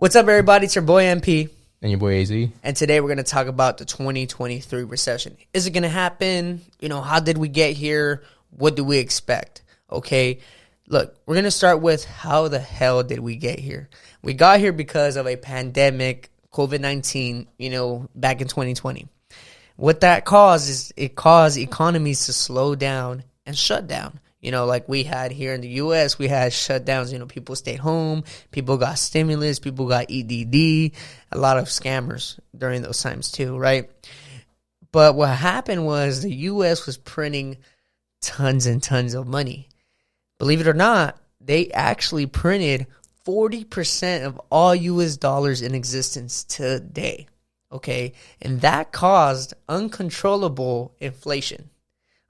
What's up, everybody? It's your boy MP. And your boy AZ. And today we're going to talk about the 2023 recession. Is it going to happen? How did we get here? What do we expect? Okay, look, we're going to start with how the hell did we get here? We got here because of a pandemic, COVID-19, back in 2020. What that caused is it caused economies to slow down and shut down. Like we had here in the U.S., we had shutdowns. People stayed home. People got stimulus. People got EDD. A lot of scammers during those times too, right? But what happened was the U.S. was printing tons and tons of money. Believe it or not, they actually printed 40% of all U.S. dollars in existence today, okay? And that caused uncontrollable inflation.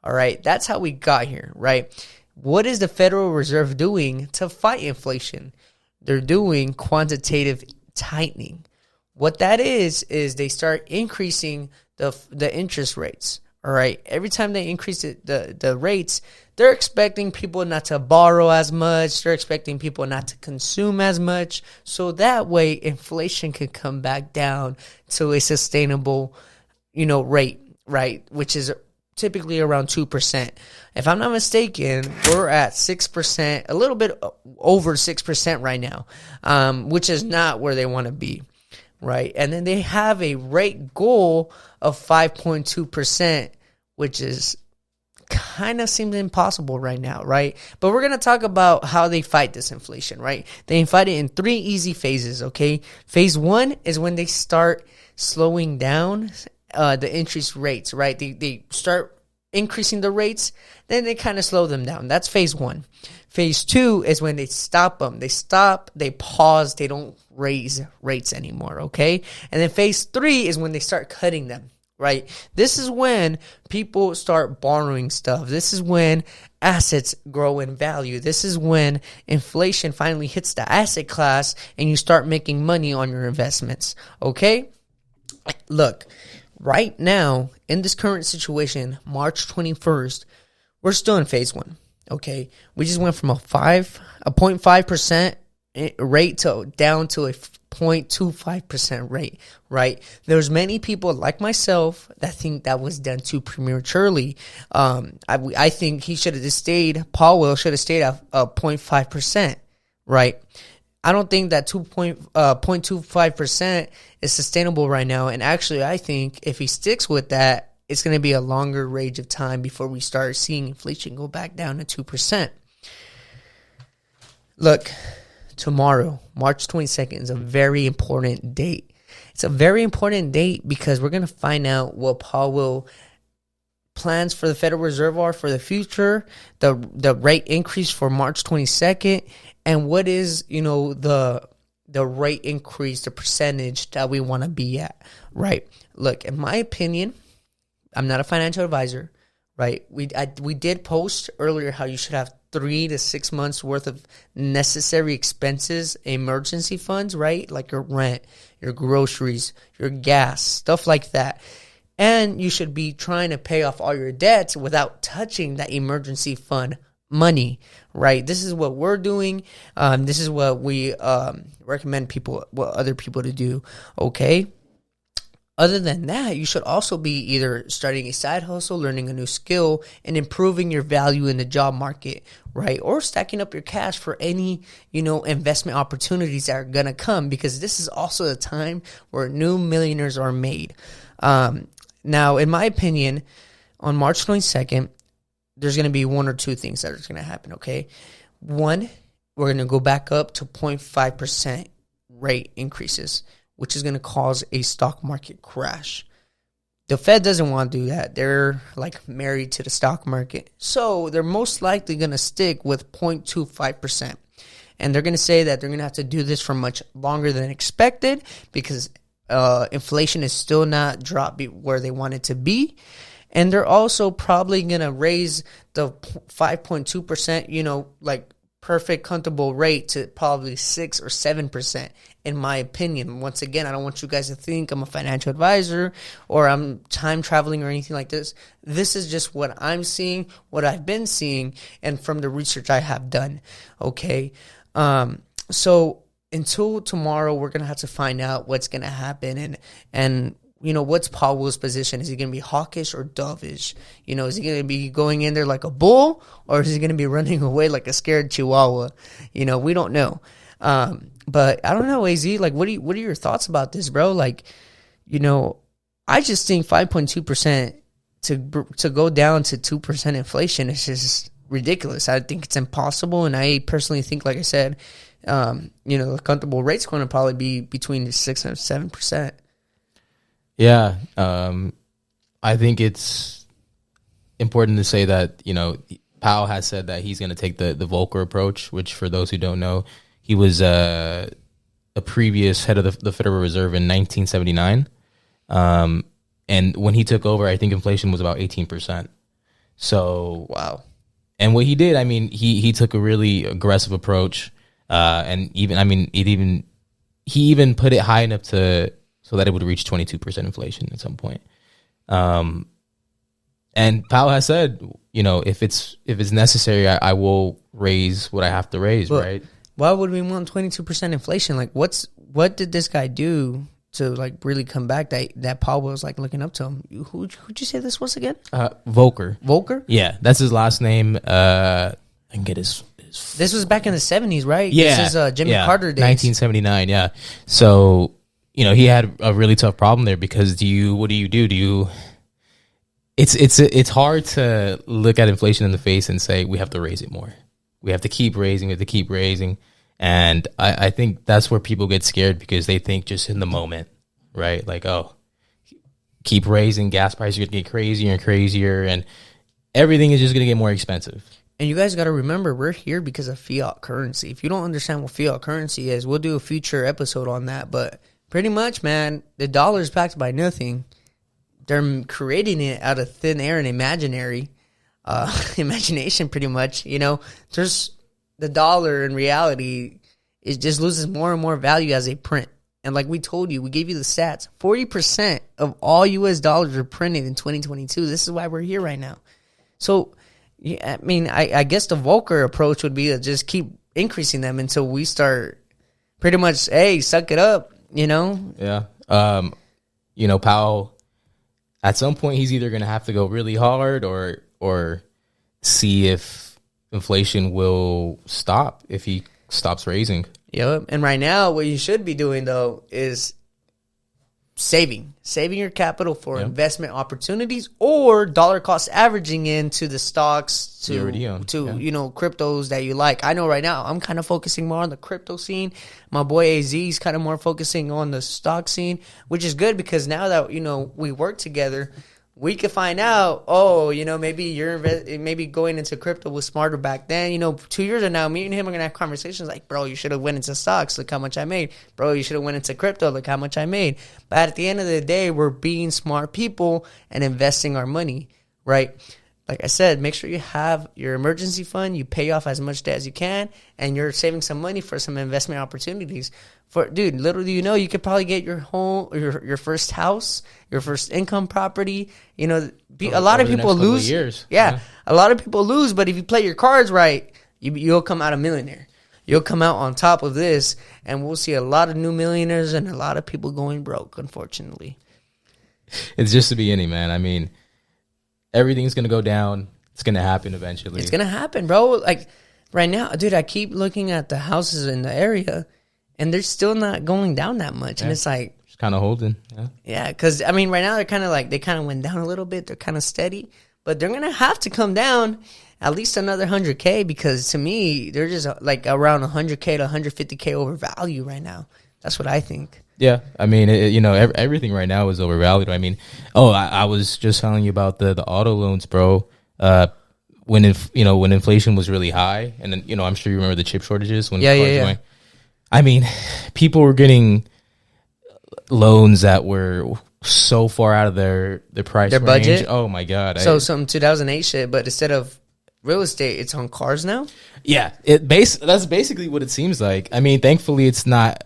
All right, that's how we got here, right? What is the Federal Reserve doing to fight inflation? They're doing quantitative tightening. What that is they start increasing the interest rates. All right, every time they increase the rates, they're expecting people not to borrow as much. They're expecting people not to consume as much. So that way, inflation can come back down to a sustainable, rate, right? Which is typically around 2%. If I'm not mistaken, we're at 6%, a little bit over 6% right now, which is not where they want to be, right? And then they have a rate goal of 5.2%, which is kind of seems impossible right now, right? But we're going to talk about how they fight this inflation, right? They fight it in 3 easy phases, okay? Phase 1 is when they start slowing down the interest rates, right? They start increasing the rates, then they kind of slow them down. That's phase 1. Phase 2 is when they stop them. They pause, they don't raise rates anymore, okay? And then phase 3 is when they start cutting them, right? This is when people start borrowing stuff. This is when assets grow in value. This is when inflation finally hits the asset class and you start making money on your investments, okay? Look, right now, in this current situation, March 21st, we're still in phase 1, okay? We just went from a 0.5% rate down to a 0.25% rate, right? There's many people like myself that think that was done too prematurely. I think he should have just stayed, Powell should have stayed at 0.5%, right? I don't think that 0.25% is sustainable right now. And actually, I think if he sticks with that, it's going to be a longer range of time before we start seeing inflation go back down to 2%. Look, tomorrow, March 22nd, is a very important date. It's a very important date because we're going to find out what Powell plans for the Federal Reserve are for the future, the rate increase for March 22nd, and what is, the rate increase, the percentage that we want to be at, right? Look, in my opinion, I'm not a financial advisor, right? We did post earlier how you should have 3 to 6 months worth of necessary expenses, emergency funds, right? Like your rent, your groceries, your gas, stuff like that. And you should be trying to pay off all your debts without touching that emergency fund money, right? This is what we're doing. This is what we recommend other people to do, okay? Other than that, you should also be either starting a side hustle, learning a new skill, and improving your value in the job market, right? Or stacking up your cash for any, investment opportunities that are going to come, because this is also the time where new millionaires are made. Now, in my opinion, on March 22nd, there's going to be 1 or 2 things that are going to happen, okay? 1, we're going to go back up to 0.5% rate increases, which is going to cause a stock market crash. The Fed doesn't want to do that. They're like married to the stock market. So they're most likely going to stick with 0.25%. And they're going to say that they're going to have to do this for much longer than expected because inflation is still not dropped where they want it to be. And they're also probably going to raise the 5.2%, like perfect, comfortable rate to probably 6 or 7%, in my opinion. Once again, I don't want you guys to think I'm a financial advisor or I'm time traveling or anything like this. This is just what I'm seeing, what I've been seeing, and from the research I have done, okay? So until tomorrow, we're gonna have to find out what's gonna happen, and what's Powell's position? Is he gonna be hawkish or dovish? Is he gonna be going in there like a bull, or is he gonna be running away like a scared chihuahua? We don't know. But I don't know, AZ. Like, what are your thoughts about this, bro? Like, I just think 5.2% to go down to 2% inflation is just ridiculous. I think it's impossible, and I personally think, like I said, the comfortable rate's going to probably be between 6 and 7%. Yeah, I think it's important to say that Powell has said that he's going to take the Volcker approach, which, for those who don't know, he was a previous head of the Federal Reserve in 1979. And when he took over, I think inflation was about 18%. So, wow. And what he did, I mean, he took a really aggressive approach. And he even put it high enough so that it would reach 22% inflation at some point. And Powell has said, if it's necessary, I will raise what I have to raise, right? Why would we want 22% inflation? Like, what did this guy do to like really come back that Powell was like looking up to him? Who'd you say this was again? Volcker. Volcker? Yeah, that's his last name. I can get his. This was back in the 70s, right? Yeah, this is Jimmy Carter days. 1979. Yeah. So he had a really tough problem there because what do you do? It's hard to look at inflation in the face and say we have to raise it more. We have to keep raising. And I think that's where people get scared because they think just in the moment, right? Like, oh, keep raising. Gas prices are going to get crazier and crazier, and everything is just going to get more expensive. And you guys got to remember, we're here because of fiat currency. If you don't understand what fiat currency is, we'll do a future episode on that. But pretty much, man, the dollar is backed by nothing. They're creating it out of thin air and imagination, pretty much. There's the dollar in reality, it just loses more and more value as a print. And like we told you, we gave you the stats. 40% of all U.S. dollars are printed in 2022. This is why we're here right now. So, yeah, I mean, I guess the Volcker approach would be to just keep increasing them until we start pretty much, hey, suck it up, Yeah. Powell, at some point, he's either going to have to go really hard or see if inflation will stop if he stops raising. Yep. And right now, what you should be doing, though, is saving your capital for investment opportunities or dollar cost averaging into the stocks to cryptos that you like. I know right now I'm kind of focusing more on the crypto scene. My boy AZ is kind of more focusing on the stock scene, which is good because now that we work together, we could find out, maybe maybe going into crypto was smarter back then. 2 years from now, me and him are going to have conversations like, bro, you should have went into stocks. Look how much I made. Bro, you should have went into crypto. Look how much I made. But at the end of the day, we're being smart people and investing our money, right? Like I said, make sure you have your emergency fund. You pay off as much debt as you can, and you're saving some money for some investment opportunities. Little do you know, you could probably get your home, your first house, your first income property. A lot of people lose. Yeah, a lot of people lose, but if you play your cards right, you'll come out a millionaire. You'll come out on top of this, and we'll see a lot of new millionaires and a lot of people going broke, unfortunately. It's just the beginning, man. I mean, everything's going to go down. It's going to happen eventually. It's going to happen, bro. Like, right now, dude, I keep looking at the houses in the area, and they're still not going down that much. Yeah. And it's like... just kind of holding. Yeah, because, right now, they're kind of like... they kind of went down a little bit. They're kind of steady. But they're going to have to come down at least another 100K because, to me, they're just, like, around 100K to 150K over value right now. That's what I think. Yeah, I mean, everything right now is overvalued. I mean, I was just telling you about the auto loans, bro. When inflation was really high, and then I'm sure you remember the chip shortages when cars were going. I mean, people were getting loans that were so far out of their price range. Budget. Oh my god! So some 2008 shit, but instead of real estate, it's on cars now. Yeah, that's basically what it seems like. I mean, thankfully, it's not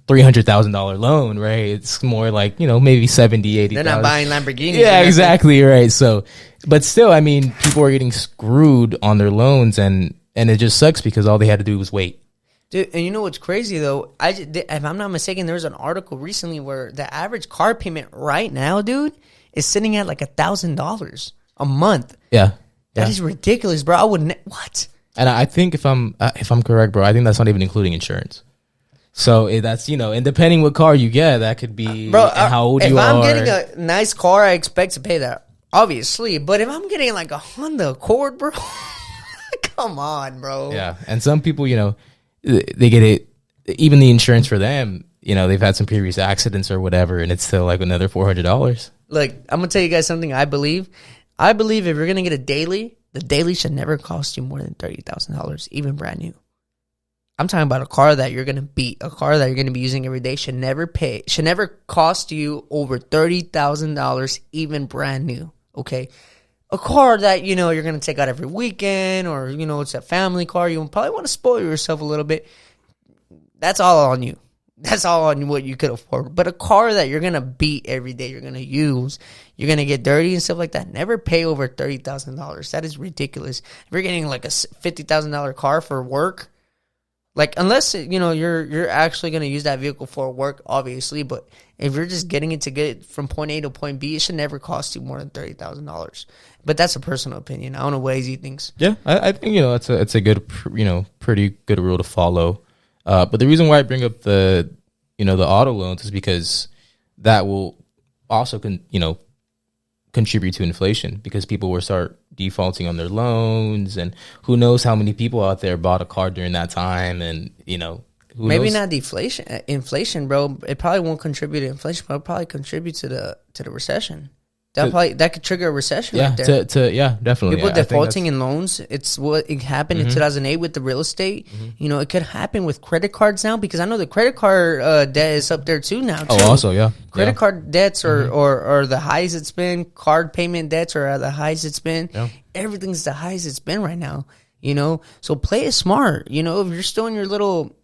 $300,000 loan, right? It's more like, maybe 70, 80. They're not buying Lamborghinis. Yeah, exactly, right. So, but still, I mean, people are getting screwed on their loans, and it just sucks because all they had to do was wait. Dude, and you know what's crazy though? If I'm not mistaken, there was an article recently where the average car payment right now, dude, is sitting at like $1,000 a month. Yeah. That is ridiculous, bro. I wouldn't. What? And I think if I'm correct, bro, I think that's not even including insurance. So that's, and depending what car you get, that could be Bro, how old you if are. I'm getting a nice car, I expect to pay that, obviously. But if I'm getting like a Honda Accord, bro, come on, bro. Yeah, and some people, they get it. Even the insurance for them, they've had some previous accidents or whatever, and it's still like another $400. Look, I'm gonna tell you guys something. I believe if you're gonna get a daily, the daily should never cost you more than $30,000, even brand new. I'm talking about a car that you're gonna beat, a car that you're gonna be using every day. Should never cost you over $30,000, even brand new. Okay, a car that you're gonna take out every weekend, or it's a family car. You probably want to spoil yourself a little bit. That's all on you. That's all on what you could afford. But a car that you're gonna beat every day, you're gonna use, you're gonna get dirty and stuff like that. Never pay over $30,000. That is ridiculous. If you're getting like a $50,000 car for work. Like, unless, you're actually going to use that vehicle for work, obviously. But if you're just getting it to get from point A to point B, it should never cost you more than $30,000. But that's a personal opinion. I don't know what AZ thinks. Yeah, I think, it's a good, pretty good rule to follow. But the reason why I bring up the auto loans is because that will also, contribute to inflation, because people will start defaulting on their loans, and who knows how many people out there bought a car during that time, and maybe not inflation, bro. It probably won't contribute to inflation, but it'll probably contribute to the recession. That could trigger a recession. Yeah, right there. Definitely. People defaulting in loans. It's what it happened in 2008 with the real estate. It could happen with credit cards now, because I know the credit card debt is up there too now. Oh, also, yeah. Credit card debts are the highest it's been. Card payment debts are at the highest it's been. Yeah. Everything's the highest it's been right now. So play it smart. If you're still in your little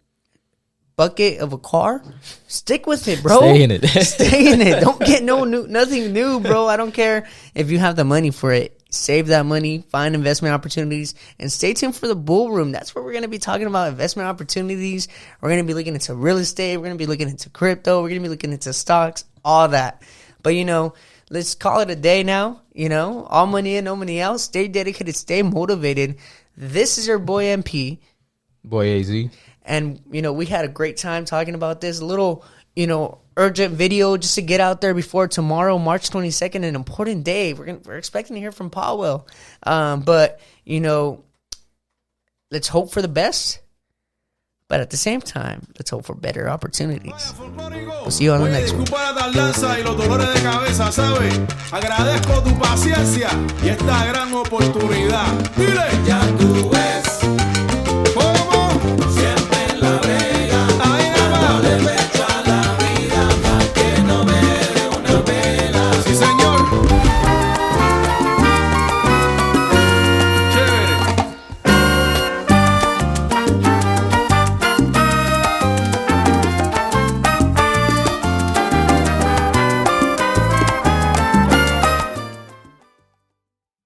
bucket of a car, stick with it, bro. Stay in it. Stay in it. Don't get nothing new, bro. I don't care if you have the money for it. Save that money, find investment opportunities, and stay tuned for the bull room. That's where we're going to be talking about investment opportunities. We're going to be looking into real estate. We're going to be looking into crypto. We're going to be looking into stocks, all that. But, let's call it a day now. All money in, no money out. Stay dedicated, stay motivated. This is your boy MP. Boy AZ. And, we had a great time talking about this. A little, urgent video just to get out there before tomorrow, March 22nd, an important day. We're expecting to hear from Powell. But, let's hope for the best. But at the same time, let's hope for better opportunities. We'll see you on the next one. Disculpa la tardanza y los dolores de cabeza, ¿sabes? Agradezco tu paciencia y esta gran oportunidad. Dile.